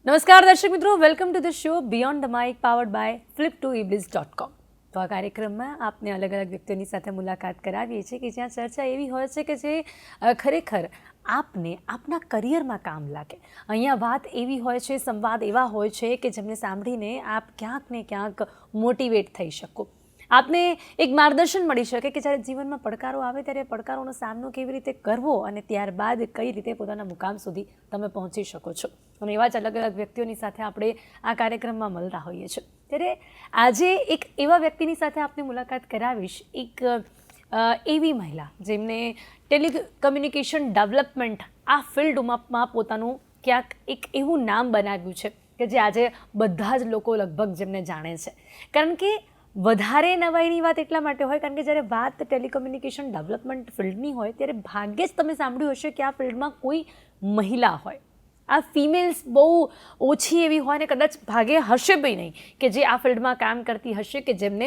નમસ્કાર દર્શક મિત્રો, welcome to the show beyond the mic powered by flip2eblis.com. તો આ કાર્યક્રમમાં આપને અલગ અલગ વ્યક્તિઓની સાથે મુલાકાત કરાવીએ છીએ કે જ્યાં ચર્ચા એવી હોય છે કે જે ખરેખર આપને આપના કરિયરમાં કામ લાગે. અહીંયા વાત એવી હોય છે, સંવાદ એવા હોય છે કે જેમને સાંભળીને આપ ક્યાંક ને ક્યાંક મોટિવેટ થઈ શકો, આપને એક માર્ગદર્શન મળી શકે કે જ્યારે જીવનમાં પડકારો આવે ત્યારે પડકારોનો સામનો કેવી રીતે કરવો અને ત્યારબાદ કઈ રીતે પોતાના મુકામ સુધી તમે પહોંચી શકો છો. અને એવા જ અલગ અલગ વ્યક્તિઓની સાથે આપણે આ કાર્યક્રમમાં મળતા હોઈએ છીએ. ત્યારે આજે એક એવા વ્યક્તિની સાથે આપને મુલાકાત કરાવીશ, એક એવી મહિલા જેમને ટેલિકમ્યુનિકેશન ડેવલપમેન્ટ આ ફિલ્ડમાં પોતાનું ક્યાંક એક એવું નામ બનાવ્યું છે કે જે આજે બધા જ લોકો લગભગ જેમને જાણે છે. કારણ કે વધારે નવાઈની વાત એટલા માટે હોય કારણ કે જ્યારે વાત ટેલિકમ્યુનિકેશન ડેવલપમેન્ટ ફિલ્ડની હોય ત્યારે ભાગ્યે જ તમે સાંભળ્યું હશે કે આ ફિલ્ડમાં કોઈ મહિલા હોય. આ ફિમેલ્સ બહુ ઓછી એવી હોય ને કદાચ ભાગે હશે બી નહીં કે જે આ ફિલ્ડમાં કામ કરતી હશે કે જેમને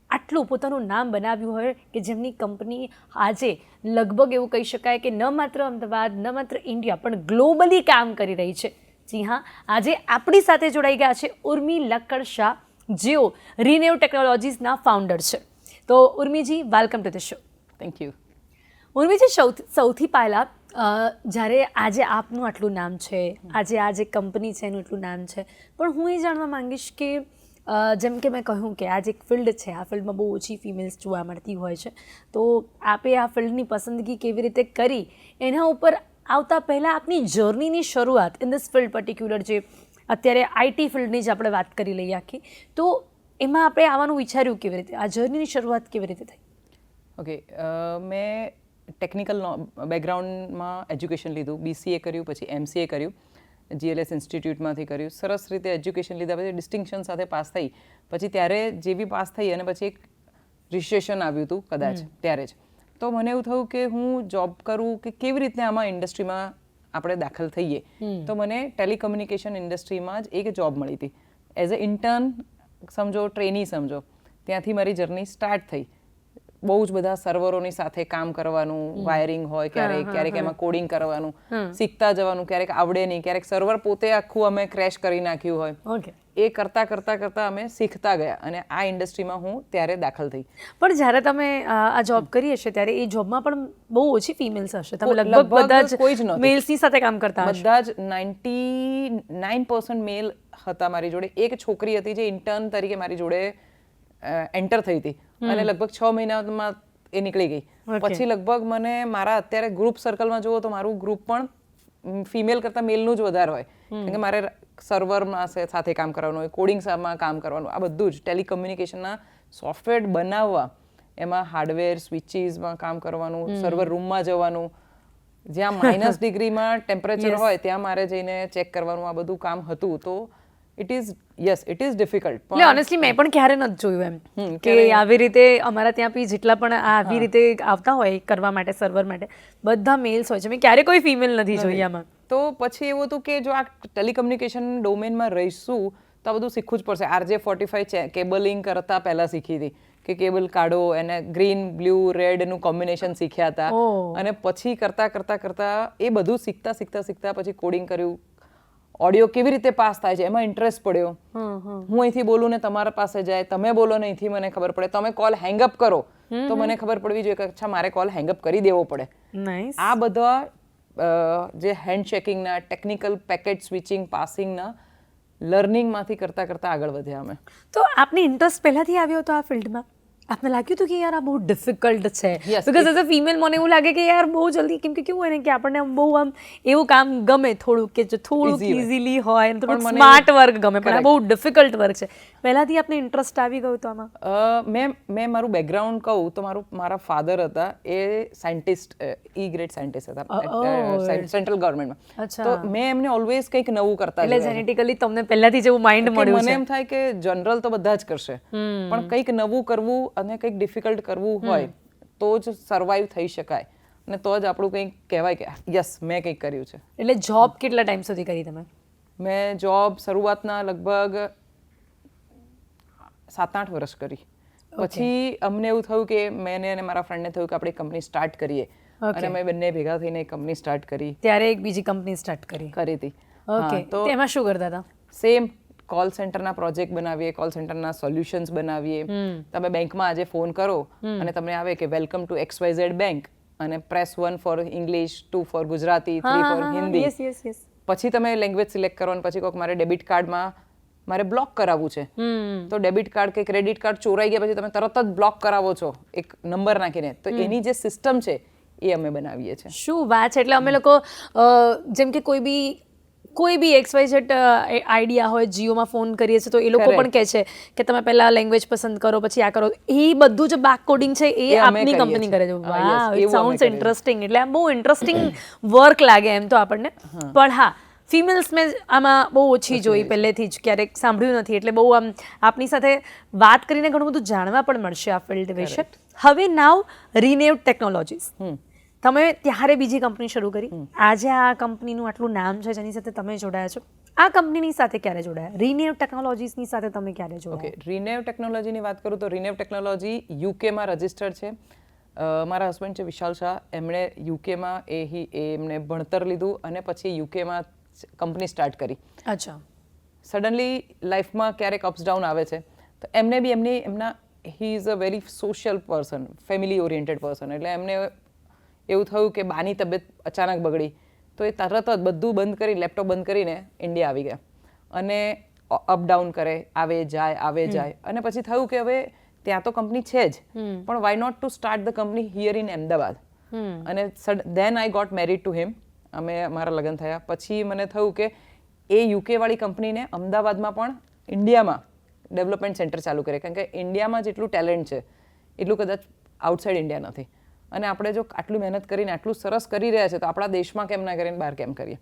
આટલું પોતાનું નામ બનાવ્યું હોય, કે જેમની કંપની આજે લગભગ એવું કહી શકાય કે ન માત્ર અમદાવાદ, ન માત્ર ઇન્ડિયા પણ ગ્લોબલી કામ કરી રહી છે. જી હા, આજે આપણી સાથે જોડાઈ ગયા છે ઉર્મી લક્કડ શાહ, જેઓ રિનેવ ટેકનોલોજીસના ફાઉન્ડર છે. તો Urmiji, welcome to the show. Thank you. Urmiji, સૌથી પહેલાં જ્યારે આજે આપનું આટલું નામ છે, આજે આ જે કંપની છે એનું એટલું નામ છે, પણ હું એ જાણવા માંગીશ કે જેમ કે મેં કહ્યું કે આ જે એક ફિલ્ડ છે, આ ફિલ્ડમાં બહુ ઓછી ફિમેલ્સ જોવા મળતી હોય છે, તો આપે આ ફિલ્ડની પસંદગી કેવી રીતે કરી એના ઉપર આવતા પહેલાં આપની જર્નીની શરૂઆત ઇન ધીસ ફિલ્ડ પર્ટિક્યુલર, જે અત્યારે આઈટી ફિલ્ડની જ આપણે વાત કરી લઈએ આખી, તો એમાં આપણે આવવાનું વિચાર્યું કેવી રીતે, આ જર્નીની શરૂઆત કેવી રીતે થઈ? ઓકે, મેં ટેકનિકલ બેકગ્રાઉન્ડમાં એજ્યુકેશન લીધું, BCA કર્યું, પછી MCA કર્યું, GLS ઇન્સ્ટિટ્યૂટમાંથી કર્યું. સરસ રીતે એજ્યુકેશન લીધા પછી ડિસ્ટિંક્શન સાથે પાસ થઈ. પછી ત્યારે જેવી પાસ થઈ અને પછી એક રજિસ્ટ્રેશન આવ્યું હતું કદાચ ત્યારે જ, તો મને એવું થયું કે હું જોબ કરું કે કેવી રીતે આમાં ઇન્ડસ્ટ્રીમાં આપણે દાખલ થઈએ. તો મને ટેલિકમ્યુનિકેશન ઇન્ડસ્ટ્રીમાં જ એક જોબ મળી હતી એઝ અ ઇન્ટર્ન સમજો, ટ્રેની સમજો. ત્યાંથી મારી જર્ની સ્ટાર્ટ થઈ. બહુ જ બધા સર્વરોની સાથે કામ કરવાનું, વાયરિંગ હોય ક્યારેક એમાં કોડિંગ કરવાનું, શીખતા જવાનું, ક્યારેક આવડે નહીં, ક્યારેક સર્વર પોતે આખું અમે ક્રેશ કરી નાખ્યું હોય. ઓકે. એ કરતાં અમે શીખતા ગયા અને આ ઇન્ડસ્ટ્રીમાં હું ત્યારે દાખલ થઈ. પણ જ્યારે તમે આ જોબ કરી હશે ત્યારે એ જોબમાં પણ બહુ ઓછી ફિમેલ્સ હશે, તમે લગભગ બધા જ કોઈ જ નહોતું, મેલ્સની સાથે કામ કરતા હશો. બધા જ 99% મેલ હતા મારી જોડે. એક છોકરી હતી જે ઇન્ટર્ન તરીકે મારી જોડે એન્ટર થઈ હતી અને લગભગ 6 મહિનામાં એ નીકળી ગઈ. પછી લગભગ મને મારા અત્યારે ગ્રુપ સર્કલમાં જુઓ તો મારું ગ્રુપ પણ ફિમેલ કરતાં મેલનું જ વધારે હોય, કારણ કે મારે સર્વરમાં સાથે કામ કરવાનું હોય, કોડિંગમાં કામ કરવાનું, આ બધું જ ટેલિકમ્યુનિકેશનના સોફ્ટવેર બનાવવા, એમાં હાર્ડવેર સ્વિચીસમાં કામ કરવાનું, સર્વર રૂમમાં જવાનું, જ્યાં -, ડિગ્રીમાં ટેમ્પરેચર હોય ત્યાં મારે જઈને ચેક કરવાનું, આ બધું કામ હતું. તો ઇટ ઇઝ ડિફિકલ્ટ. એટલે ઓનેસ્ટલી મેં પણ ક્યારે નથી જોયું એમ કે આવી રીતે અમારા ત્યાં બી જેટલા પણ આવી રીતે આવતા હોય કરવા માટે, સર્વર માટે, બધા મેલ્સ હોય છે. મેં ક્યારે કોઈ ફિમેલ નથી જોઈ આમાં. તો પછી એવું હતું કે જો આ ટેલિકમ્યુનિકેશન ડોમેનમાં રહીશું તો આ બધું શીખવું જ પડશે. RJ45 કેબલિંગ કરતા પહેલા શીખી હતી કે કેબલ કાઢો, એને ગ્રીન, બ્લુ, રેડનું કોમ્બિનેશન શીખ્યા હતા. અને પછી કરતા એ બધું શીખતા પછી કોડિંગ કર્યું. ઓડિયો કેવી રીતે પાસ થાય છે એમાં ઇન્ટરેસ્ટ પડ્યો. હું અહીંથી બોલું ને તમારા પાસે જાય, તમે બોલો ને અહીંથી મને ખબર પડે, તમે કોલ હેંગઅપ કરો તો મને ખબર પડવી જોઈએ કે અચ્છા મારે કોલ હેંગઅપ કરી દેવો પડે. આ બધા જે હેન્ડશેકિંગના, ટેકનિકલ પેકેટ સ્વિચિંગ, પાસિંગના લર્નિંગમાંથી કરતા આગળ વધ્યા અમે. તો આપને ઇન્ટરેસ્ટ પહેલાથી આવ્યો હતો આ ફિલ્ડમાં? આપને લાગ્યું હતું કે યાર આ બહુ ડિફિકલ્ટ છે? બિકોઝ એઝ અ ફિમેલ મને એવું લાગે કે યાર બહુ જલ્દી, કેમ કે કેવું હોય ને કે આપણને બહુ આમ એવું કામ ગમે થોડુંક કે જે થોડુંક ઇઝીલી હોય, થોડુંક સ્માર્ટ વર્ક ગમે, પણ આ બહુ ડિફિકલ્ટ વર્ક છે. પહેલાથી આપને ઇન્ટરેસ્ટ આવી ગયો તો આમાં? મેં મારું બેકગ્રાઉન્ડ કહું તો મારા ફાધર હતા, એ સાયન્ટિસ્ટ, ગ્રેડ સાયન્ટિસ્ટ હતા સેન્ટ્રલ ગવર્મેન્ટમાં. તો મેં એમને ઓલવેઝ કંઈક નવું કરતા, એટલે જેનેટિકલી તમને પહેલાથી જેવું માઇન્ડ મળ્યું છે. મને એમ થાય કે જનરલ તો બધા જ કરશે, પણ કંઈક નવું કરવું અને કંઈક ડિફિકલ્ટ કરવું હોય તો જ સર્વાઈવ થઈ શકાય અને તો જ આપણું કંઈક કહેવાય કે યસ મેં કંઈક કર્યું છે. એટલે જોબ કેટલા ટાઈમ સુધી કરી તમે? મેં જોબ શરૂઆતના લગભગ 7-8 વર્ષ કરી. પછી અમને એવું થયું કે મેં અને મારા ફ્રેન્ડને થયું કે આપણે કંપની સ્ટાર્ટ કરીએ અને અમે બંને ભેગા થઈને કંપની સ્ટાર્ટ કરી. ત્યારે એક બીજી કંપની સ્ટાર્ટ કરી હતી. ઓકે તો એમાં શું કરતા હતા? સેમ કોલ સેન્ટરના પ્રોજેક્ટ બનાવીએ, કોલ સેન્ટરના સોલ્યુશન્સ બનાવીએ. તમે બેંકમાં આજે ફોન કરો અને તમને આવે કે વેલકમ ટુ XYZ બેંક અને press 1 for English, 2 for Gujarati, 3 for Hindi. Yes yes yes. પછી તમે લેંગ્વેજ સિલેક્ટ કરો અને પછી કોક મારે ડેબિટ કાર્ડમાં મારે બ્લોક કરાવવું છે, તો ડેબિટ કાર્ડ કે ક્રેડિટ કાર્ડ ચોરાઈ ગયા પછી તમે તરત જ બ્લોક કરાવો છો એક નંબર નાખીને. તો એની જે સિસ્ટમ છે એ અમે બનાવીએ છીએ. શું વાત છે! એટલે અમે લોકો જેમ કે કોઈ બી XYZ આઈડિયા હોય, જીઓમાં ફોન કરીએ છીએ તો એ લોકો પણ કહે છે કે તમે પહેલા લેંગ્વેજ પસંદ કરો પછી આ કરો. એ બધું જે બેક કોડિંગ છે એ અમે આપની કરીએ કંપની છીએ. કરે છે. હા, yes, વાવ, એવું ઇટ અમે સાઉન્ડ્સ કરીએ છીએ. ઇન્ટરેસ્ટિંગ. એટલે આમ બહુ ઇન્ટરેસ્ટિંગ વર્ક લાગે એમ તો આપણને. પણ હા, ફિમેલ્સ મેં આમાં બહુ ઓછી જોઈ પહેલેથી જ, ક્યારેક સાંભળ્યું નથી. એટલે બહુ આમ આપની સાથે વાત કરીને ઘણું બધું જાણવા પણ મળશે આ ફિલ્ડ વિશે. હવે નાવ રિનેવ્ડ ટેકનોલોજીસ, તમે ત્યારે બીજી કંપની શરૂ કરી, આજે આ કંપનીનું આટલું નામ છે જેની સાથે તમે જોડાયા છો. આ કંપનીની સાથે ક્યારે જોડાયા? રિનેવ્ડ ટેકનોલોજીસની સાથે તમે ક્યારે જોડાયા? ઓકે, રિનેવ ટેકનોલોજીની વાત કરું તો રિનેવ ટેકનોલોજી યુકેમાં રજિસ્ટર્ડ છે. મારા હસબન્ડ છે વિશાલ શાહ, એમણે યુકેમાં એમણે ભણતર લીધું અને પછી યુકેમાં કંપની સ્ટાર્ટ કરી. અચ્છા. સડનલી લાઈફમાં ક્યારેક અપ્સ ડાઉન આવે છે, તો એમને બી એમના he is a very social person, family oriented person. એટલે એમને એવું થયું કે બાની તબિયત અચાનક બગડી, તો એ તરત જ બધું બંધ કરી, લેપટોપ બંધ કરીને ઇન્ડિયા આવી ગયા. અને અપડાઉન કરે, આવે જાય. અને પછી થયું કે હવે ત્યાં તો કંપની છે જ, પણ why not to start the company here in Ahmedabad. અને then I got married to him. મારા લગ્ન થયા પછી મને થયું કે એ યુકે વાળી કંપનીને અમદાવાદમાં પણ ઇન્ડિયામાં ડેવલપમેન્ટ સેન્ટર ચાલુ કરે, કારણ કે ઇન્ડિયામાં જેટલું ટેલેન્ટ છે એટલું કદાચ આઉટસાઇડ ઇન્ડિયા નથી. અને આપણે જો આટલું મહેનત કરીને આટલું સરસ કરી રહ્યા છે તો આપણા દેશમાં કેમ ના કરીને બહાર કેમ કરીએ.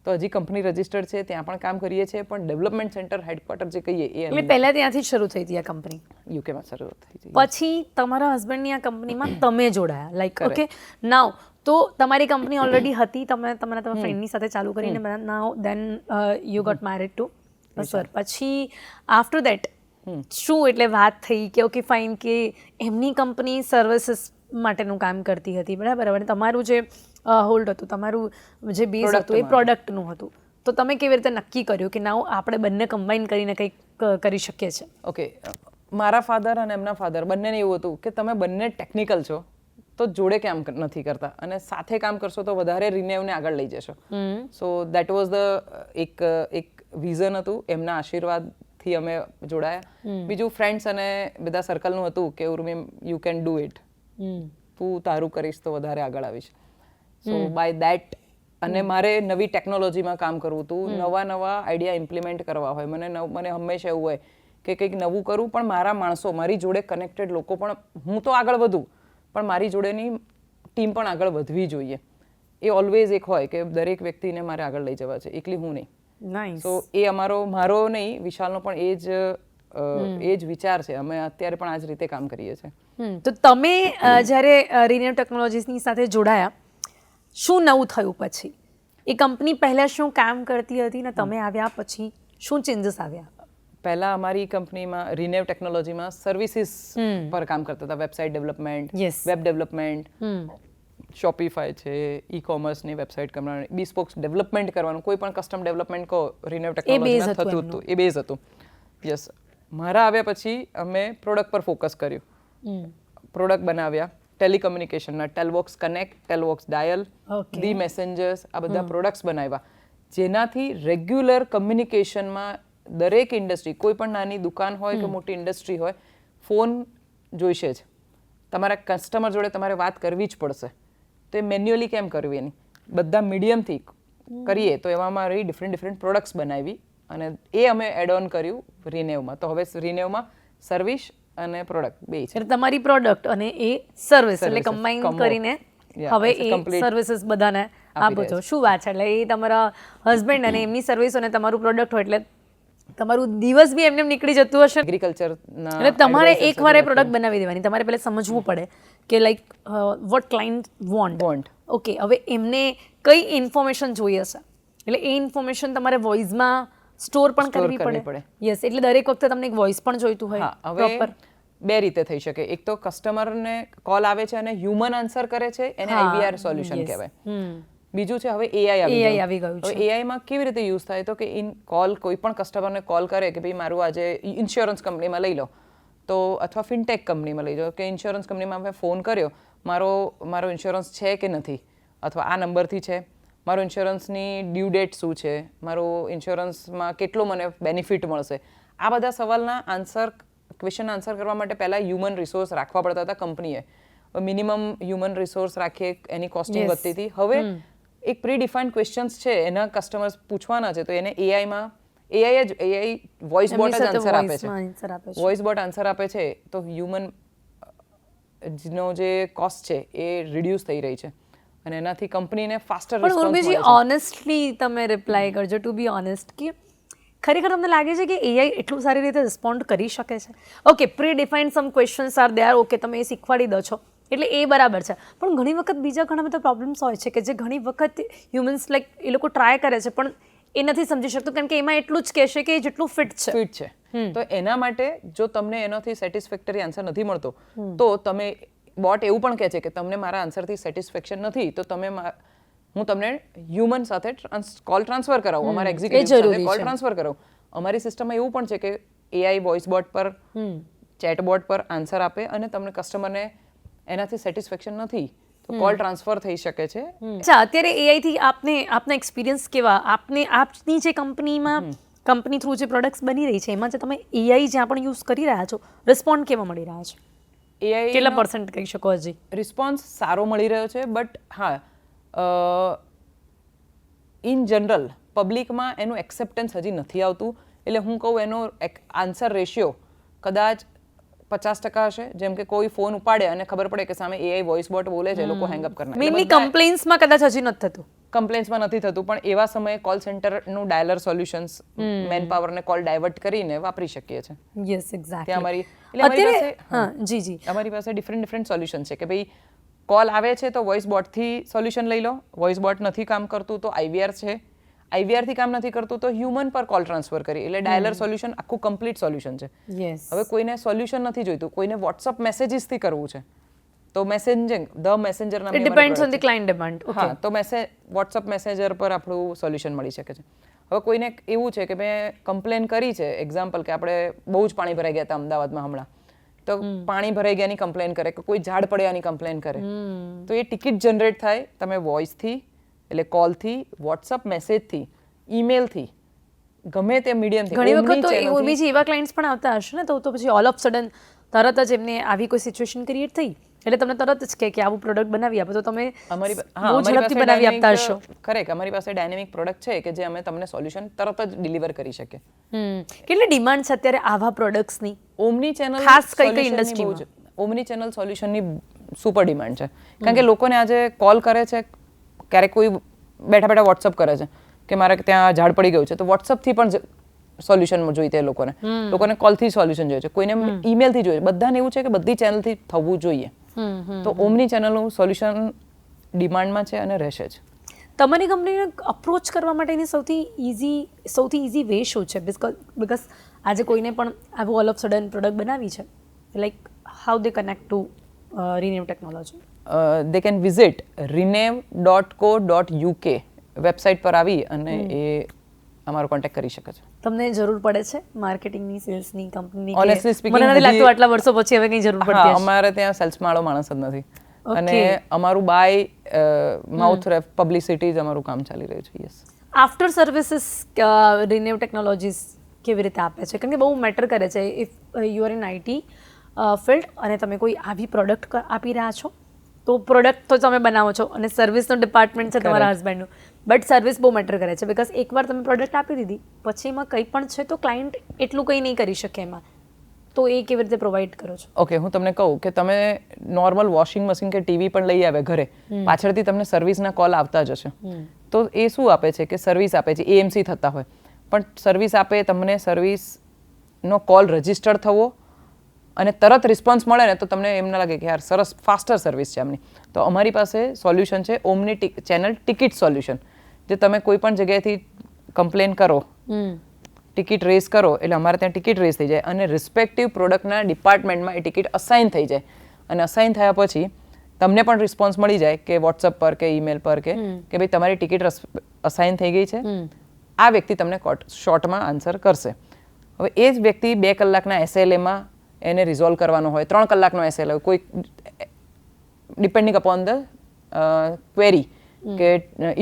તો હજી કંપની રજિસ્ટર્ડ છે, ત્યાં પણ કામ કરીએ છીએ, પણ ડેવલપમેન્ટ સેન્ટર હેડક્વાર્ટર જે કહીએ એ એટલે પહેલા ત્યાંથી જ શરૂ થઈ હતી આ કંપની? યુકેમાં શરૂ થઈ હતી. પછી તમારા હસબન્ડની આ કંપનીમાં તમે જોડાયા, લાઈક ઓકે નાવ. તો તમારી કંપની ઓલરેડી હતી, તમે તમારા ફ્રેન્ડની સાથે ચાલુ કરીને now then you got married to sir. પછી આફ્ટર દેટ શું એટલે વાત થઈ કે ઓકે ફાઇન, કે એમની કંપની સર્વિસીસ માટેનું કામ કરતી હતી, બરાબર, અને તમારું જે હોલ્ડ હતું, તમારું જે બેઝ હતું એ પ્રોડક્ટનું હતું. તો તમે કેવી રીતે નક્કી કર્યું કે નાવ આપણે બંને કમ્બાઈન કરીને કંઈક કરી શકીએ છીએ? ઓકે, મારા ફાધર અને એમના ફાધર બંનેને એવું હતું કે તમે બંને ટેકનિકલ છો તો જોડે કામ નથી કરતા, અને સાથે કામ કરશો તો વધારે રિનેવને આગળ લઈ જશો. સો દેટ વોઝ ધ એક વિઝન હતું. એમના આશીર્વાદથી અમે જોડાયા. બીજું ફ્રેન્ડ્સ અને બધા સર્કલનું હતું કે Urmi you can do it, તું તારું કરીશ તો વધારે આગળ આવીશ. સો બાય દેટ, અને મારે નવી ટેકનોલોજીમાં કામ કરવું હતું, નવા આઈડિયા ઇમ્પ્લિમેન્ટ કરવા હોય. મને હંમેશા એવું હોય કે કંઈક નવું કરું, પણ મારા માણસો, મારી જોડે કનેક્ટેડ લોકો પણ, હું તો આગળ વધું પણ મારી જોડેની ટીમ પણ આગળ વધવી જોઈએ. એ ઓલવેઝ એક હોય કે દરેક વ્યક્તિને મારે આગળ લઈ જવા છે, એકલી હું નહીં. સો એ મારો નહીં, વિશાલનો પણ એ જ વિચાર છે. અમે અત્યારે પણ આ જ રીતે કામ કરીએ છીએ. તો તમે જ્યારે રિનેવ ટેકનોલોજીસની સાથે જોડાયા, શું નવું થયું પછી? એ કંપની પહેલા શું કામ કરતી હતી ને તમે આવ્યા પછી શું ચેન્જીસ આવ્યા? પહેલા અમારી કંપનીમાં રિનેવ ટેકનોલોજીમાં સર્વિસીસ પર કામ કરતા હતા. વેબસાઇટ ડેવલપમેન્ટ, વેબ ડેવલપમેન્ટ, શોપિફાય છે, ઈ કોમર્સની વેબસાઇટ કરવાની, બીસ્પોક્સ ડેવલપમેન્ટ કરવાનું, કોઈ પણ કસ્ટમ ડેવલપમેન્ટ કહો રિનેવ ટેકનોલોજીમાં થતું હતું. એ બેઝ હતું. યસ. મારા આવ્યા પછી અમે પ્રોડક્ટ પર ફોકસ કર્યું. પ્રોડક્ટ બનાવ્યા ટેલિકમ્યુનિકેશનના, ટેલવોક્સ કનેક્ટ, ટેલવોક્સ ડાયલ, ધી મેસેન્જર્સ, આ બધા પ્રોડક્ટ્સ બનાવ્યા, જેનાથી રેગ્યુલર કમ્યુનિકેશનમાં દરેક ઇન્ડસ્ટ્રી, કોઈ પણ નાની દુકાન હોય કે મોટી ઇન્ડસ્ટ્રી હોય, ફોન જોઈશે જ. તમારા કસ્ટમર જોડે તમારે વાત કરવી જ પડશે. તો એ મેન્યુઅલી કેમ કરવી? એની બધા મીડિયમથી કરીએ તો એમાં મારી ડિફરન્ટ પ્રોડક્ટ્સ બનાવી અને એ અમે એડ ઓન કર્યું રિનેવમાં. તો હવે રિનેવમાં સર્વિસ અને પ્રોડક્ટ બે છે. તમારી પ્રોડક્ટ અને એ સર્વિસ એટલે કમ્બાઈન કરીને હવે એ સર્વિસીસ બધાને આપો છો. શું વાત છે! એટલે એ તમારા હસબન્ડ અને એમની સર્વિસ અને તમારું પ્રોડક્ટ હોય એટલે તમારું દિવસ બી એમને નીકળી જતું હશે. એગ્રીકલ્ચરના એટલે તમારે એકવાર એ પ્રોડક્ટ બનાવી દેવાની. તમારે પહેલા સમજવું પડે કે like what client want. Okay, હવે એમને કઈ ઇન્ફોર્મેશન જોઈએ છે, એટલે એ ઇન્ફોર્મેશન તમારે વોઇસમાં સ્ટોર પણ કરવી પડે. યસ, એટલે દરેક વખતે તમને એક વોઇસ પણ જોઈતું હોય. હવે બે રીતે થઈ શકે. એક તો કસ્ટમરને કોલ આવે છે અને હ્યુમન આન્સર કરે છે, એને IVR સોલ્યુશન કહેવાય. બીજું છે હવે AI AI આવી ગયું છે. હવે AI માં કેવી રીતે યુઝ થાય તો કે કોઈ પણ કસ્ટમરને કોલ કરે કે ભાઈ મારું આજે ઇન્સ્યોરન્સ કંપનીમાં લઈ લો તો અથવા ફિનટેક કંપનીમાં લઈ લો કે ઇન્સ્યોરન્સ કંપનીમાં મેં ફોન કર્યો મારો ઇન્સ્યોરન્સ છે કે નથી અથવા આ નંબરથી છે, મારો ઇન્સ્યોરન્સની ડ્યુ ડેટ શું છે, મારો ઇન્સ્યોરન્સમાં કેટલો મને બેનિફિટ મળશે, આ બધા સવાલના ક્વેશ્ચન આન્સર કરવા માટે પહેલાં હ્યુમન રિસોર્સ રાખવા પડતા હતા કંપનીએ. મિનિમમ હ્યુમન રિસોર્સ રાખીએ એની કોસ્ટિંગ વધતી હતી. હવે એક પ્રી ડિફાઇન્ડ ક્વેશ્ચન્સ છે એના કસ્ટમર્સ પૂછવાના છે તો એને AI વોઇસ બોટ જ આન્સર આપે છે. વોઇસ બોટ આન્સર આપે છે તો હ્યુમન નો જે કોસ્ટ છે એ રિડ્યુસ થઈ રહી છે અને એનાથી કંપનીને ફાસ્ટર પણ રિસ્પોન્સ ઉર્મિજી મળે છે. ઓનેસ્ટલી તમે રિપ્લાય કરજો, ટુ બી ઓનેસ્ટ, કે ખરેખર તમને લાગે છે કે AI એટલું સારી રીતે રિસ્પોન્ડ કરી શકે છે? Okay, predefined some questions are there, okay, તમે એ શીખવાડી દો છો એટલે એ બરાબર છે, પણ ઘણી વખત બીજા ઘણા બધા પ્રોબ્લેમ્સ હોય છે કે જે ઘણી વખત હ્યુમન્સ લાઈક એ લોકો ટ્રાય કરે છે પણ એ નથી સમજી શકતું કારણ કે એમાં એટલું જ કહેશે કે જેટલું ફિટ છે. તો એના માટે જો તમને એનાથી સેટિસ્ફેક્ટરી આન્સર નથી મળતો તો તમે બોટ એવું પણ કહે છે કે તમને મારા આન્સરથી સેટિસ્ફેક્શન નથી તો હું તમને હ્યુમન સાથે કોલ ટ્રાન્સફર કરાવું, અમારા એક્ઝિક્યુટિવ સાથે કોલ ટ્રાન્સફર કરાવું. અમારી સિસ્ટમમાં એવું પણ છે કે AI વોઇસ બોટ પર ચેટ બોટ પર આન્સર આપે અને તમને કસ્ટમરને એનાથી સેટિસ્ફેક્શન નથી તો કોલ ટ્રાન્સફર થઈ શકે છે. અચ્છા, અત્યારે AI થી આપના એક્સપિરિયન્સ કેવા? આપની જે કંપની થ્રુ જે પ્રોડક્ટ્સ બની રહી છે એમાં જે તમે AI જ્યાં પણ યુઝ કરી રહ્યા છો રિસ્પોન્ડ કેવા મળી રહ્યા છે? AI કેટલા % કહી શકો હજી? રિસ્પોન્સ સારો મળી રહ્યો છે બટ હા ઇન જનરલ પબ્લિકમાં એનું એક્સેપ્ટન્સ હજી નથી આવતું. એટલે હું કહું એનો આન્સર રેશિયો કદાચ 50% હશે. જેમ કે કોઈ ફોન ઉપાડે અને ખબર પડે કે સામે AI વોઇસ બોટ બોલે છે, લોકો હેંગઅપ કરી નાખે. મેઇનલી કમ્પ્લેન્ટ્સમાં કદાચ હજી નથી થતું. કમ્પ્લેન્ટ્સમાં નથી થતું પણ એવા સમયે કોલ સેન્ટરનું ડાયલર સોલ્યુશન્સ મેન પાવરને કોલ ડાયવર્ટ કરીને વાપરી શકીએ છીએ. Yes, exactly. અમારી પાસે ડિફરન્ટ સોલ્યુશન છે કે ભાઈ કોલ આવે છે તો વોઇસ બોટથી સોલ્યુશન લઈ લો, વોઇસ બોટ નથી કામ કરતું તો IVR છે, IVR થી કામ નથી કરતું તો હ્યુમન પર કોલ ટ્રાન્સફર કરી એટલે ડાયલર સોલ્યુશન આખું કમ્પ્લીટ સોલ્યુશન છે. હવે કોઈને સોલ્યુશન નથી જોઈતું, કોઈને WhatsApp મેસેજીસ થી કરવું છે તો મેસેન્જિંગ મેસેન્જર નામની it depends on the client demand. હા, તો WhatsApp મેસેન્જર પર આપણું સોલ્યુશન મળી શકે છે. હવે કોઈને એવું છે કે મેં કમ્પ્લેન કરી છે, એક્ઝામ્પલ કે આપણે બહુ જ પાણી ભરાઈ ગયા હતા અમદાવાદમાં હમણાં, તો પાણી ભરાઈ ગયાની કમ્પ્લેન કરે કે કોઈ ઝાડ પડ્યાની કમ્પ્લેન કરે તો એ ટિકિટ જનરેટ થાય તમે વોઇસથી એટલે કોલથી, WhatsApp મેસેજથી, ઈમેલથી, ગમે તે મીડિયમથી. ઘણી વખત તો બીજી એવા ક્લાયન્ટ્સ પણ આવતા હશે ને તો પછી ઓલ ઓફ સડન તરત જ એમને આવી કોઈ સિચ્યુએશન ક્રિએટ થઈ એટલે તમને તરત જ કે આવું પ્રોડક્ટ બનાવી આપો તો તમે બહુ ઝડપથી બનાવી આપતા હશો. કરેક્ટ, અમારી પાસે ડાયનેમિક પ્રોડક્ટ છે કે જે અમે તમને સોલ્યુશન તરત જ ડિલિવર કરી શકીએ. કેટલી ડિમાન્ડ છે અત્યારે આવા પ્રોડક્ટ્સની? ઓમની ચેનલ ખાસ કઈ ઇન્ડસ્ટ્રીમાં? ઓમની ચેનલ સોલ્યુશનની સુપર ડિમાન્ડ છે કારણ કે લોકોને આજે કોલ કરે છે, ક્યારેક કોઈ બેઠા WhatsApp કરે છે કે મારે ત્યાં ઝાડ પડી ગયું છે તો WhatsApp થી પણ સોલ્યુશન જોઈએ લોકોને કોલથી સોલ્યુશન જોઈએ છે, કોઈને ઈમેલથી જોઈએ. બધાને એવું છે કે બધી ચેનલથી થવું જોઈએ. તો ઓમની ચેનલનું સોલ્યુશન ડિમાન્ડમાં છે અને રહેશે જ. તમારી કંપનીને અપ્રોચ કરવા માટેની સૌથી ઇઝી વે શું છે? બીકોઝ આજે કોઈને પણ આવું ઓલ ઓફ સડન પ્રોડક્ટ બનાવી છે, like how they connect to renew technology? They can visit renew.co.uk website પર આવી અને એ અમારો કોન્ટેક્ટ કરી શકે છે. તમને જરૂર પડે છે માર્કેટિંગની, સેલ્સની, કંપનીની? ઓનેસ્ટલી સ્પીકિંગ મને નથી લાગતું આટલા વર્ષો પછી હવે કંઈ જરૂર પડતી હશે. અમારે ત્યાં સેલ્સમાં વાળો માણસ જ નથી અને અમારું બાય માઉથ પબ્લિસિટી જ અમારું કામ ચાલી રહ્યું છે. યસ. આફ્ટર સર્વિસીસ રિનેવ ટેકનોલોજીસ કેવી રીતે આપે છે? કારણ કે બહુ મેટર કરે છે. If you are in IT field અને તમે કોઈ આવી પ્રોડક્ટ આપી રહ્યા છો તો પ્રોડક્ટ તો તમે બનાવો છો અને સર્વિસનો ડિપાર્ટમેન્ટ છે તમારા હસબન્ડનું, બટ સર્વિસ બહુ મેટર કરે છે બીકોઝ એકવાર તમે પ્રોડક્ટ આપી દીધી પછી એમાં કંઈ પણ છે તો ક્લાયન્ટ એટલું કંઈ નહીં કરી શકે એમાં, તો એ કેવી રીતે પ્રોવાઈડ કરો છો? ઓકે, હું તમને કહું કે તમે નોર્મલ વોશિંગ મશીન કે ટીવી પણ લઈ આવે ઘરે, પાછળથી તમને સર્વિસના કોલ આવતા જ હશે. તો એ શું આપે છે કે સર્વિસ આપે છે, AMC થતા હોય પણ સર્વિસ આપે તમને સર્વિસનો કોલ રજિસ્ટર થવો અને તરત રિસ્પોન્સ મળે ને તો તમને એમ ના લાગે કે યાર સરસ ફાસ્ટર સર્વિસ છે આમની. તો અમારી પાસે સોલ્યુશન છે ઓમની ચેનલ ટિકિટ સોલ્યુશન, જે તમે કોઈ પણ જગ્યાએથી કમ્પ્લેન કરો, ટિકિટ રેઝ કરો એટલે અમારે ત્યાં ટિકિટ રેઝ થઈ જાય અને રિસ્પેક્ટિવ પ્રોડક્ટના ડિપાર્ટમેન્ટમાં એ ટિકિટ અસાઇન થઈ જાય અને અસાઇન થયા પછી તમને પણ રિસ્પોન્સ મળી જાય કે વોટ્સઅપ પર કે ઈમેલ પર કે ભાઈ તમારી ટિકિટ અસાઇન થઈ ગઈ છે, આ વ્યક્તિ તમને શોર્ટમાં આન્સર કરશે. હવે એ જ વ્યક્તિ 2 કલાકના SLAમાં એને રિઝોલ્વ કરવાનો હોય, 3 કલાકનો SLA હોય, કોઈ ડિપેન્ડિંગ અપોન ધ ક્વેરી કે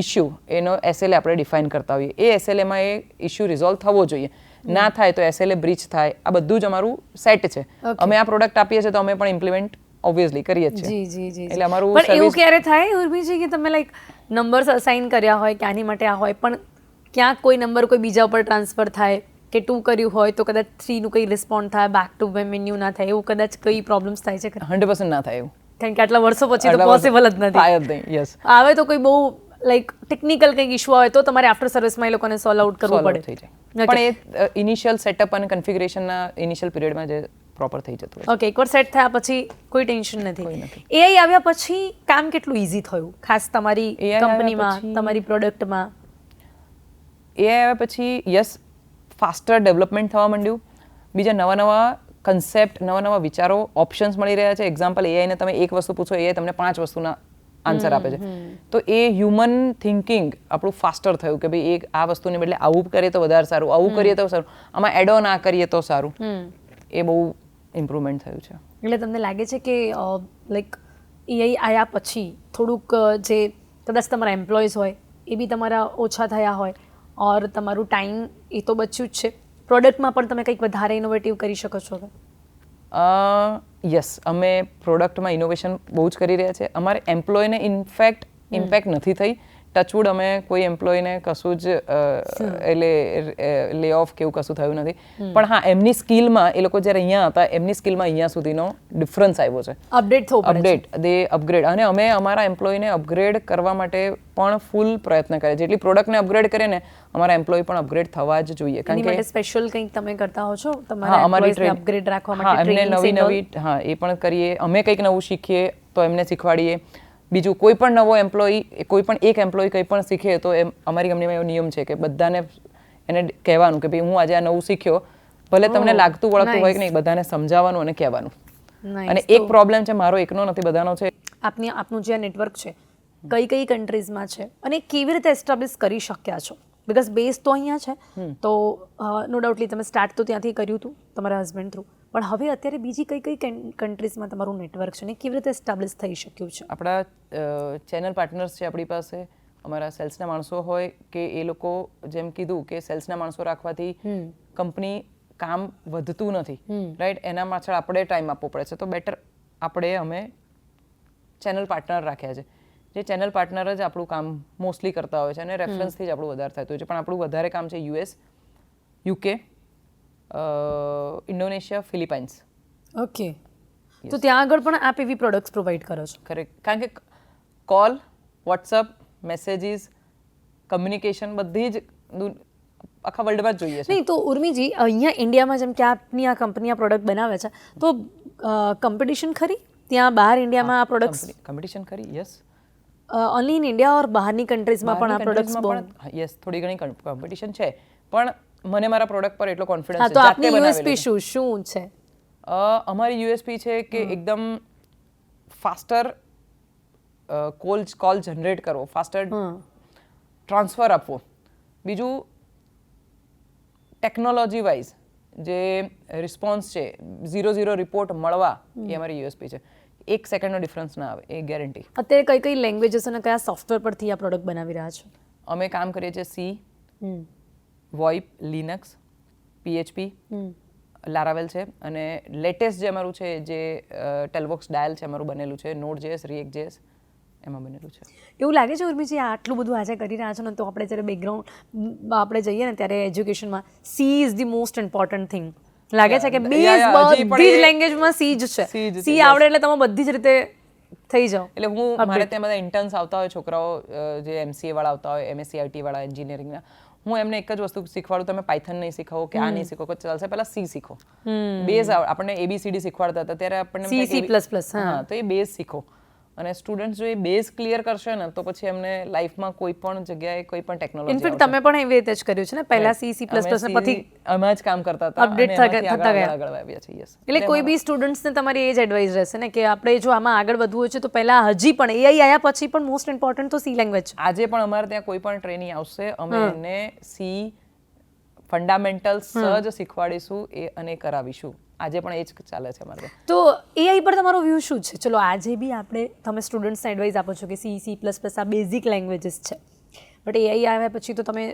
ઇશ્યુ, એનો SLA આપણે ડિફાઇન કરતા હોઈએ. એ SLAમાં એ ઇશ્યુ રિઝોલ્વ થવો જોઈએ. ના થાય તો SLA બ્રીચ થાય. આ બધું જ અમારું સેટ છે. અમે આ પ્રોડક્ટ આપીએ છીએ તો અમે પણ ઇમ્પ્લિમેન્ટ ઓબ્વિયસલી કરીએ જ છીએ. એટલે અમારું પણ એવું ક્યારે થાય ઉર્મિજી કે તમે લાઈક નંબર્સ અસાઇન કર્યા હોય કે આની માટે આ હોય, પણ ક્યાંક કોઈ નંબર કોઈ બીજા ઉપર ટ્રાન્સફર થાય કે 2 કર્યું હોય તો કદાચ 3 નું કંઈ રિસ્પોન્ડ થાય, બેક ટુ મેન્યુ ના થાય, એવું કદાચ કઈ પ્રોબ્લેમ્સ થાય છે? 100% ના થાય એવું, કારણ કે આટલા વર્ષો પછી તો પોસિબલ જ નથી. થાય જ નહીં. યસ, આવે તો કોઈ બહુ લાઈક ટેકનિકલ કંઈક ઇશ્યુ આવે તો તમારે આફ્ટર સર્વિસમાં એ લોકોને સોલ્વ આઉટ કરવું પડે. થઈ જાય. પણ એ ઇનિશિયલ સેટઅપ અને કન્ફિગરેશનના ઇનિશિયલ પિરિયડમાં જે પ્રોપર થઈ જતું હોય. ઓકે, એકવાર સેટ થયા પછી કોઈ ટેન્શન નથી. AI આવ્યા પછી કામ કેટલું ઇઝી થયું, ખાસ તમારી કંપનીમાં, તમારી પ્રોડક્ટમાં? AI આવ્યા પછી યસ, ફાસ્ટર ડેવલપમેન્ટ થવા માંડ્યું. બીજા નવા નવા કન્સેપ્ટ, નવા નવા વિચારો, ઓપ્શન્સ મળી રહ્યા છે. એક્ઝામ્પલ, AI ને તમે એક વસ્તુ પૂછો, AI તમને 5 વસ્તુના આન્સર આપે છે. તો એ હ્યુમન થિંકિંગ આપણું ફાસ્ટર થયું કે ભાઈ એક આ વસ્તુને બદલે આવું કરીએ તો વધારે સારું, આવું કરીએ તો સારું, આમાં એડ ઓન આ કરીએ તો સારું. એ બહુ ઇમ્પ્રુવમેન્ટ થયું છે. એટલે તમને લાગે છે કે લાઈક AI આવ્યા પછી થોડુંક જે કદાચ તમારા એમ્પ્લોઈઝ હોય એ બી તમારા ઓછા થયા હોય, ઓર તમારું ટાઈમ એ તો બચ્યું જ છે, પ્રોડક્ટમાં પણ તમે કંઈક વધારે ઇનોવેટિવ કરી શકો છો? યસ, અમે પ્રોડક્ટમાં ઇનોવેશન બહુ જ કરી રહ્યા છે. અમારે એમ્પ્લોયને ઇમ્પેક્ટ નથી થઈ. ટચવુડ અમે કોઈ એમ્પ્લોયને કશું જ લે ઓફ કે એવું કશું થયું નથી. પણ હા, એમની સ્કિલમાં, એ લોકો જ્યારે અહીંયા હતા એમની સ્કિલમાં અહીંયા સુધીનો ડિફરન્સ આવ્યો છે. અપડેટ થવું પડે છે. દે અપગ્રેડ. અને અમે અમારા એમ્પ્લોયને અપગ્રેડ કરવા માટે પણ ફૂલ પ્રયત્ન કરીએ. જેટલી પ્રોડક્ટને અપગ્રેડ કરીએ ને, અમારા એમ્પ્લોય પણ અપગ્રેડ થવા જ જોઈએ. કારણ કે સ્પેશિયલ કંઈક તમે કરતા હો છો તમારા એમ્પ્લોયીઝને અપગ્રેડ રાખવા માટે? એમને નવી હા, એ પણ કરીએ. અમે કંઈક નવું શીખીએ તો એમને શીખવાડીએ. બીજું કોઈ પણ નવો એમ્પ્લોય, કોઈ પણ એક એમ્પ્લોય કંઈ પણ શીખે તો અમારી કંપનીમાં એવો નિયમ છે કે બધાને એને કહેવાનું કે ભાઈ હું આજે આ નવું શીખ્યો, ભલે તમને લાગતું વળગતું હોય કે નહીં, બધાને સમજાવવાનું અને કહેવાનું. અને એક પ્રોબ્લેમ છે, મારો એકનો નથી, બધાનો છે. આપનું જે નેટવર્ક છે કઈ કઈ કન્ટ્રીઝમાં છે અને કેવી રીતે એસ્ટાબ્લિશ કરી શક્યા છો? બિકોઝ બેઝ તો અહીંયા છે, તો નો ડાઉટલી તમે સ્ટાર્ટ તો ત્યાંથી કર્યું હતું તમારા હસબન્ડ થ્રુ, પણ હવે અત્યારે બીજી કઈ કઈ કન્ટ્રીઝમાં તમારું નેટવર્ક છે ને કેવી રીતે એસ્ટાબ્લિશ થઈ શક્યું છે? આપણા ચેનલ પાર્ટનર્સ છે આપણી પાસે. અમારા સેલ્સના માણસો હોય કે એ લોકો, જેમ કીધું કે સેલ્સના માણસો રાખવાથી કંપની કામ વધતું નથી, રાઈટ? એના પાછળ આપણે ટાઈમ આપવો પડે છે. તો બેટર અમે ચેનલ પાર્ટનર રાખ્યા છે. જે ચેનલ પાર્ટનર જ આપણું કામ મોસ્ટલી કરતા હોય છે અને રેફરન્સથી જ આપણું વધારે થતું હોય છે. પણ આપણું વધારે કામ છે US, UK, Indonesia, Philippines. Okay, તો ત્યાં આગળ પણ આપ એવી પ્રોડક્ટ્સ પ્રોવાઈડ કરો છો? કરેક્ટ. કારણ કે કોલ, વોટ્સઅપ, મેસેજીસ, કમ્યુનિકેશન બધી જ આખા વર્લ્ડમાં જ જોઈએ છે. નહીં તો ઉર્મિજી, અહીંયા ઇન્ડિયામાં જેમ કે આપની આ કંપની આ પ્રોડક્ટ બનાવે છે, તો કોમ્પિટિશન ખરી ત્યાં બહાર ઇન્ડિયામાં આ પ્રોડક્ટ્સ? કોમ્પિટિશન ખરી, યસ. ઓનલી ઇન ઇન્ડિયા ઓર બહારની કન્ટ્રીઝમાં પણ આ પ્રોડક્ટ્સ? યસ, થોડી ઘણી કોમ્પિટિશન છે, પણ મને મારા પ્રોડક્ટ પર એટલો કોન્ફિડન્સ છે. તો આપની યુએસપી શું છે? અમારી યુએસપી છે કે એકદમ ફાસ્ટર કોલ જનરેટ કરવો, ફાસ્ટર ટ્રાન્સફર આપવો. બીજું ટેકનોલોજી વાઇઝ જે રિસ્પોન્સ છે, 0-0 રિપોર્ટ મળવા, એ અમારી યુએસપી છે. 1 સેકન્ડનો ડિફરન્સ ના આવે, એ ગેરંટી. અત્યારે કઈ કઈ લેંગ્વેજીસ અને કયા સોફ્ટવેર પરથી આ પ્રોડક્ટ બનાવી રહ્યા છો? અમે કામ કરીએ છીએ C, VoIP, Linux, PHP, Laravel છે, અને લેટેસ્ટ જે અમારું છે જે ટેલવોક્સ ડાયલ છે અમારું બનેલું છે, Node.js, React.js એમાં બનેલું છે. એવું લાગે છે ઉર્મિજી આટલું બધું આજે કરી રહ્યા છો ને, તો આપણે જ્યારે બેકગ્રાઉન્ડ આપણે જઈએ ને ત્યારે એજ્યુકેશનમાં C is the most important thing. લાગે છે કે બેઝ બધી જ લેંગ્વેજમાં C જ છે. C આવડે એટલે તમે બધી જ રીતે થઈ જાઓ. એટલે મારે ત્યાં બધા ઇન્ટર્ન્સ આવતા હોય છોકરાઓ, જે MCA વાળા આવતા હોય, MSc IT વાળા, એન્જિનિયરિંગના, હું એમને એક જ વસ્તુ શીખવાડું, તમે પાયથન નહીં શીખો કે આ નહીં શીખો કે ચાલશે, પહેલા C શીખો. બેઝ આપણને ABCD શીખવાડતા હતા ત્યારે આપણને C++, હા, તો એ બેઝ શીખો. અને સ્ટુડન્ટ્સ જો એ બેઝ ક્લિયર કરશે ને તો પછી એમને લાઈફમાં કોઈ પણ જગ્યાએ કોઈ પણ ટેકનોલોજી ઇનફેક્ટ તમે પણ એવી રીતે જ કર્યું છે ને પહેલા C++ ને પછી આમાં જ કામ કરતા હતા update થતા ગયા. આગળ આવ્યા છે. યસ, એટલે કોઈ બી સ્ટુડન્ટ્સને તમારી એ જ એડવાઇસ રહેશે ને કે આપણે જો આમાં આગળ વધવું હોય છે તો પહેલા હજી પણ AI આવ્યા પછી પણ મોસ્ટ ઇમ્પોર્ટન્ટ તો C લેંગ્વેજ. આજે પણ અમારે ત્યાં કોઈ પણ ટ્રેનિંગ આવશે અમે એને સી ફંડામેન્ટલ્સ જ શીખવાડીશું અને કરાવીશું. આજે પણ એ જ ચાલે છે અમારે. તો AI પર તમારો વ્યૂ શું છે? ચલો આજે બી તમે સ્ટુડન્ટ્સને એડવાઇસ આપો છો કે C++ આ બેઝિક લેંગ્વેજીસ છે, બટ AI આવ્યા પછી તો તમે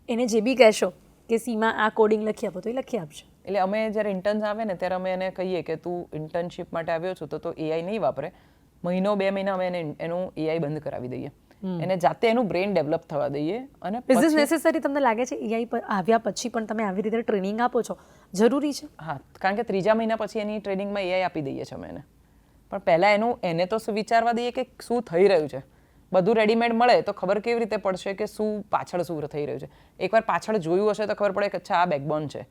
એને જે બી કહેશો કે સીમાં આ કોડિંગ લખી આપો તો એ લખી આપશે. એટલે અમે જ્યારે ઇન્ટર્ન્સ આવે ને ત્યારે અમે એને કહીએ કે તું ઇન્ટર્નશિપ માટે આવ્યો છો તો AI નહીં વાપરે. 1-2 મહિના અમે એનું AI બંધ કરાવી દઈએ, એને જાતે એનું બ્રેન ડેવલપ થવા દઈએ. અને ઇઝ ઇટ નેસેસરી તમને લાગે છે AI પર આવ્યા પછી પણ તમે આવી રીતે ટ્રેનિંગ આપો છો જરૂરી છે? હા, કારણ કે 3જા મહિના પછી એની ટ્રેનિંગમાં AI આપી દઈએ છીએ અમે એને. પણ પહેલાં એને તો વિચારવા દઈએ કે શું થઈ રહ્યું છે. બધું રેડીમેડ મળે તો ખબર કેવી રીતે પડશે કે પાછળ શું થઈ રહ્યું છે. એકવાર પાછળ જોયું હશે તો ખબર પડે કે અચ્છા આ બેકબોન છે.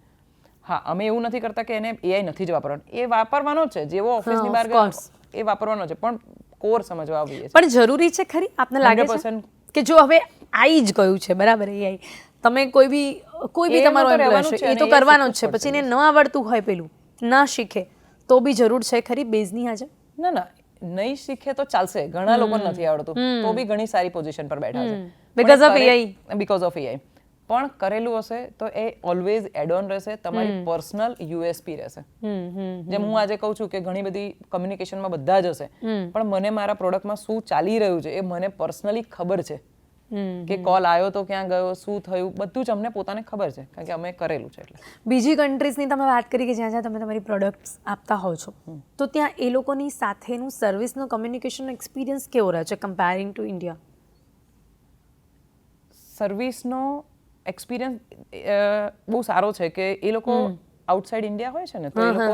હા, અમે એવું નથી કરતા કે એને AI નથી જ વાપરવાનો, એ વાપરવાનો છે. જેવો ઓફિસની બહાર ગયો એ વાપરવાનો છે, પણ કોર સમજવા આવીએ. પણ જરૂરી છે ખરી? આપને લાગે છે કે જો હવે આવી જ ગયું છે બરાબર AI, તમે કોઈ બી તમારો એમ્પ્લોય છે એ તો કરવાનો જ છે, પછી એને ન આવડતું હોય પેલું ના શીખે તો બી જરૂર છે ખરી બેઝની આજે? ના, નહીં શીખે તો ચાલશે. ઘણા લોકોને નથી આવડતું તો બી ઘણી સારી પોઝિશન પર બેઠા છે because of AI. Because of AI. પણ કરેલું હશે તો એ ઓલવેઝ એડ ઓન રહેશે, તમારી પર્સનલ USP રહેશે. જેમ હું આજે કહું છું કે ઘણી બધી કમ્યુનિકેશનમાં બધા જ હશે, પણ મને મારા પ્રોડક્ટમાં શું ચાલી રહ્યું છે એ મને પર્સનલી ખબર છે. કે કોલ આવ્યો તો ક્યાં ગયો, શું થયું, બધું જ અમને પોતાને ખબર છે કારણ કે અમે કરેલું છે. એટલે બીજી કન્ટ્રીઝની તમે વાત કરી કે જ્યાં તમે તમારી પ્રોડક્ટ્સ આપતા હોવ છો, તો ત્યાં એ લોકોની સાથેનું સર્વિસનો કમ્યુનિકેશનનો એક્સપિરિયન્સ કેવો રહે છે કમ્પેરિંગ ટુ ઇન્ડિયા? સર્વિસનો એક્સપિરિયન્સ બહુ સારો છે કે એ લોકો આઉટસાઇડ ઇન્ડિયા હોય છે ને તો એ લોકો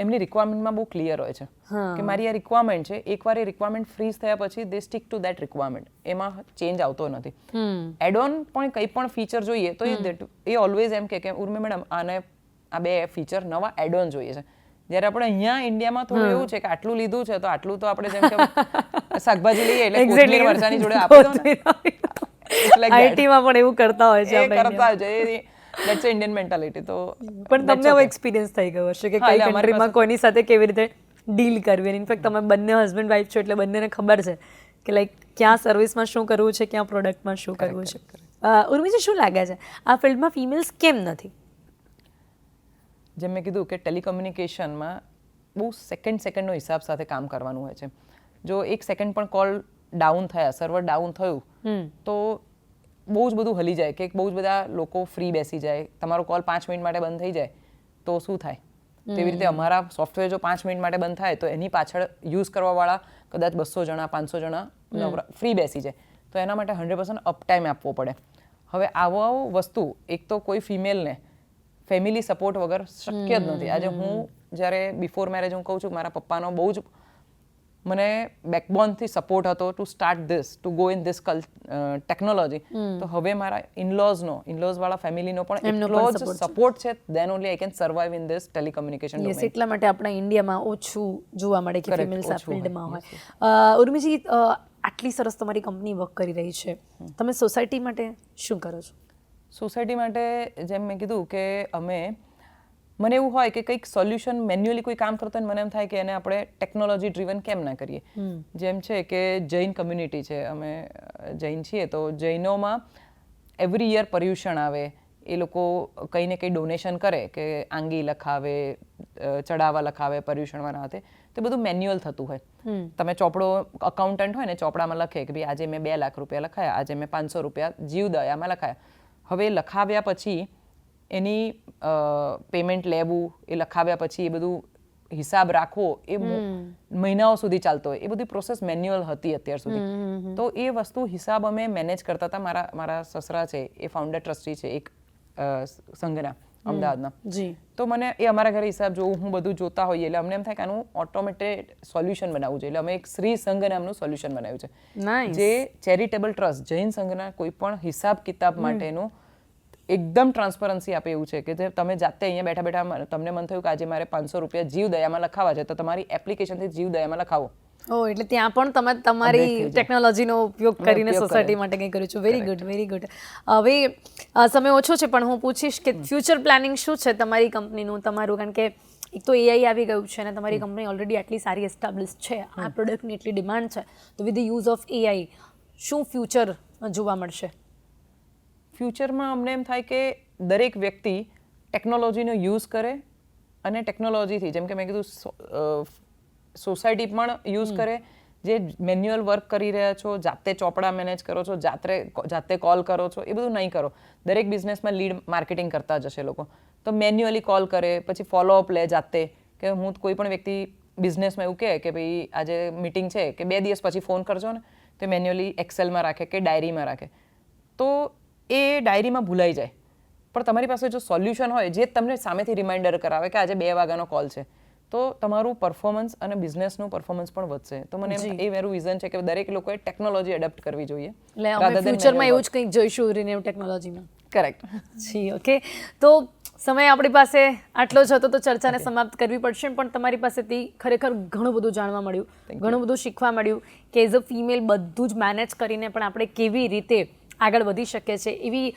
એમની રિક્વાયરમેન્ટમાં બહુ ક્લિયર હોય છે કે મારી આ રિક્વાયરમેન્ટ છે. એકવાર એ રિક્વાયરમેન્ટ ફ્રીઝ થયા પછી દે સ્ટીક ટુ દેટ રિક્વાયરમેન્ટ, એમાં ચેન્જ આવતો નથી. એડ ઓન પણ કંઈ પણ ફીચર જોઈએ તો એ ઓલવેઝ એમ કે ઉર્મી મેડમ આને આ 2 ફીચર નવા એડ ઓન જોઈએ છે. જ્યારે આપણે અહીંયા ઇન્ડિયામાં થોડું એવું છે કે આટલું લીધું છે તો આટલું તો આપણે જેમ કે શાકભાજી લઈએ એટલે કોથમીર મરચાની જોડે આપી દો ને. આઈટીમાં પણ એવું કરતા હોય છે આપણે. કરતા હોય છે, ધેટ્સ ઇન્ડિયન મેન્ટાલિટી. તો પણ તમને હવે એક્સપિરિયન્સ થઈ ગયો હશે કે કઈ કન્ટ્રીમાં કોઈની સાથે કેવી રીતે ડીલ કરવી. ઇનફેક્ટ તમે બંને હસબન્ડ વાઈફ છો એટલે બંનેને ખબર છે કે લાઈક ક્યાં સર્વિસમાં શું કરવું છે, ક્યાં પ્રોડક્ટમાં શું કરવું છે. ઉર્મિજી, શું લાગે છે આ ફિલ્ડમાં ફિમેલ્સ કેમ નથી? જેમ મેં કીધું કે ટેલિકમ્યુનિકેશનમાં બહુ સેકન્ડનો હિસાબ સાથે કામ કરવાનું હોય છે. જો 1 સેકન્ડ પણ કોલ ડાઉન થયા, સર્વર ડાઉન થયું તો બહુ જ બધું હલી જાય કે બહુ જ બધા લોકો ફ્રી બેસી જાય. તમારો કોલ 5 મિનિટ માટે બંધ થઈ જાય તો શું થાય? તેવી રીતે અમારા સોફ્ટવેર જો 5 મિનિટ માટે બંધ થાય તો એની પાછળ યુઝ કરવાવાળા કદાચ 200 જણા 500 જણા ફ્રી બેસી જાય, તો એના માટે 100% અપટાઈમ આપવો પડે. હવે આવો વસ્તુ એક તો કોઈ ફિમેલને ફેમિલી સપોર્ટ વગર શક્ય જ નથી. આજે હું જ્યારે બિફોર મેરેજ હું કહું છું મારા પપ્પાનો બહુ જ મને બેકબોનથી સપોર્ટ હતો to start this, to go in this technology. તો હવે મારા ઇનલોઝવાળા ફેમિલીનો પણ એટલો જ સપોર્ટ છે. Then only I can survive in this telecommunication domain. Yes, એટલા માટે આપણા ઇન્ડિયામાં ઓછું જોવા મળે કે ફિમેલ્સ આ ફિલ્ડમાં હોય. ઉર્મિજી, આટલી સરસ તમારી કંપની વર્ક કરી રહી છે, તમે સોસાયટી માટે શું કરો છો? સોસાયટી માટે જેમ મેં કીધું કે મને એવું હોય કે કંઈક સોલ્યુશન મેન્યુઅલી કોઈ કામ કરતો હોય મને એમ થાય કે એને આપણે ટેકનોલોજી ડ્રીવન કેમ ના કરીએ. જેમ છે કે જૈન કમ્યુનિટી છે, અમે જૈન છીએ તો જૈનોમાં એવરી યર પર્યુષણ આવે, એ લોકો કંઈ ને કંઈ ડોનેશન કરે કે આંગી લખાવે, ચડાવા લખાવે પર્યુષણમાં રાતે, તો બધું મેન્યુઅલ થતું હોય. તમે ચોપડો અકાઉન્ટન્ટ હોય ને ચોપડામાં લખે કે ભાઈ આજે મેં 2 લાખ રૂપિયા લખાયા, આજે મેં 500 રૂપિયા જીવદયામાં લખાયા. હવે લખાવ્યા પછી એની પેમેન્ટ લેવું, એ લખાવ્યા પછી એ બધું હિસાબ રાખવો એ મહિનાઓ સુધી ચાલતો હોય. એ બધી પ્રોસેસ મેન્યુઅલ હતી અત્યાર સુધી. તો એ વસ્તુ હિસાબ અમે મેનેજ કરતા હતા. મારા સસરા છે એ ફાઉન્ડર ટ્રસ્ટી છે એક સંઘના અમદાવાદના. તો મને એ અમારા ઘરે હિસાબ જોવું, હું બધું જોતા હોઈએ એટલે અમને એમ થાય કે આનું ઓટોમેટેડ સોલ્યુશન બનાવવું છે. એટલે અમે એક શ્રી સંઘ નામનું સોલ્યુશન બનાવ્યું છે જે ચેરિટેબલ ટ્રસ્ટ જૈન સંઘના કોઈ પણ હિસાબ કિતાબ માટેનું એકદમ ટ્રાન્સપરન્સી આપે એવું છે કે જે તમે જાતે અહીંયા બેઠા બેઠા તમને મન થયું કે આજે મારે 500 રૂપિયા જીવદયામાં લખાવા છે તો તમારી એપ્લિકેશનથી જીવદયામાં લખાવો. એટલે ત્યાં પણ તમે તમારી થઈ જાય. ટેકનોલોજીનો ઉપયોગ કરીને ઉપયોગ સોસાયટી કરે. માટે કંઈ કર્યું છું. Very good, very good. હવે સમય ઓછો છે પણ હું પૂછીશ કે ફ્યુચર પ્લાનિંગ શું છે તમારી કંપનીનું, તમારું? કારણ કે એક તો એઆઈ આવી ગયું છે અને તમારી કંપની ઓલરેડી આટલી સારી એસ્ટાબ્લિશ છે, આ પ્રોડક્ટની એટલી ડિમાન્ડ છે, તો with the use of AI શું ફ્યુચર જોવા મળશે? ફ્યુચરમાં અમને એમ થાય કે દરેક વ્યક્તિ ટેકનોલોજીનો યુઝ કરે અને ટેકનોલોજીથી, જેમ કે મેં કીધું, સોસાયટી પણ યુઝ કરે. જે મેન્યુઅલ વર્ક કરી રહ્યા છો, જાતે ચોપડા મેનેજ કરો છો, જાતે કોલ કરો છો, એ બધું નહીં કરો. દરેક બિઝનેસમાં લીડ માર્કેટિંગ કરતા જશે લોકો, તો મેન્યુઅલી કોલ કરે, પછી ફોલોઅપ લે જાતે. કે હું કોઈ પણ વ્યક્તિ બિઝનેસમાં એવું કહે કે ભાઈ આજે મીટિંગ છે કે 2 દિવસ પછી ફોન કરજો ને, તો મેન્યુઅલી એક્સેલમાં રાખે કે ડાયરીમાં રાખે, તો એ ડાયરીમાં ભૂલાઈ જાય. પણ તમારી પાસે જો સોલ્યુશન હોય જે તમને સામેથી રિમાઇન્ડર કરાવે કે આજે 2 વાગ્યાનો કોલ છે, તો તમારું પરફોર્મન્સ અને બિઝનેસનું પરફોર્મન્સ પણ વધશે. તો મને એ મારું વિઝન છે કે દરેક લોકોએ ટેકનોલોજી એડપ્ટ કરવી જોઈએ. એટલે અમે ફ્યુચરમાં એવું જ કંઈક જોઈશું રિન્યુ ટેકનોલોજીમાં. કરેક્ટ. જી, ઓકે. તો સમય આપણી પાસે આટલો જ હતો તો ચર્ચાને સમાપ્ત કરવી પડશે, પણ તમારી પાસેથી ખરેખર ઘણું બધું જાણવા મળ્યું, ઘણું બધું શીખવા મળ્યું કે એઝ અ ફિમેલ બધું જ મેનેજ કરીને પણ આપણે કેવી રીતે આગળ વધી શકીએ છીએ, એવી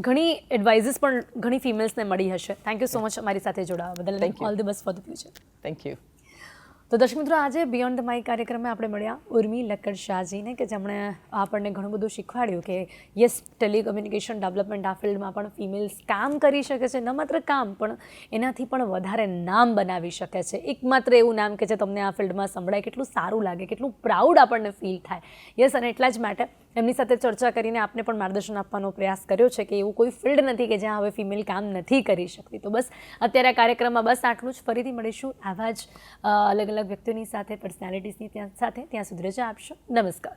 ઘણી એડવાઇઝીસ પણ ઘણી ફિમેલ્સને મળી હશે. થેન્ક યુ સો મચ અમારી સાથે જોડાવા બદલ. All the best for the future. Thank you. તો દર્શક મિત્રો, આજે બિયોન્ડ ધ માઇક કાર્યક્રમમાં આપણે મળ્યા ઉર્મી લક્કડ શાહજીને, કે જેમણે આપણને ઘણું બધું શીખવાડ્યું કે યસ, ટેલિકમ્યુનિકેશન ડેવલપમેન્ટ આ ફિલ્ડમાં પણ ફિમેલ્સ કામ કરી શકે છે. ન માત્ર કામ, પણ એનાથી પણ વધારે નામ બનાવી શકે છે. એકમાત્ર એવું નામ કે જે તમને આ ફિલ્ડમાં સંભળાય, કેટલું સારું લાગે, કેટલું પ્રાઉડ આપણને ફીલ થાય. યસ, અને એટલા જ માટે એમની સાથે ચર્ચા કરીને આપને પણ માર્ગદર્શન આપવાનો પ્રયાસ કર્યો છે કે એવું કોઈ ફિલ્ડ નથી કે જ્યાં હવે ફિમેલ કામ નથી કરી શકતી. તો બસ અત્યારે આ કાર્યક્રમમાં બસ આટલું જ. ફરીથી મળીશું આવા જ અલગ અલગ વ્યક્તિઓની સાથે, પર્સનાલિટીઝની સાથે. ત્યાં સુધી રજા આપશો. નમસ્કાર.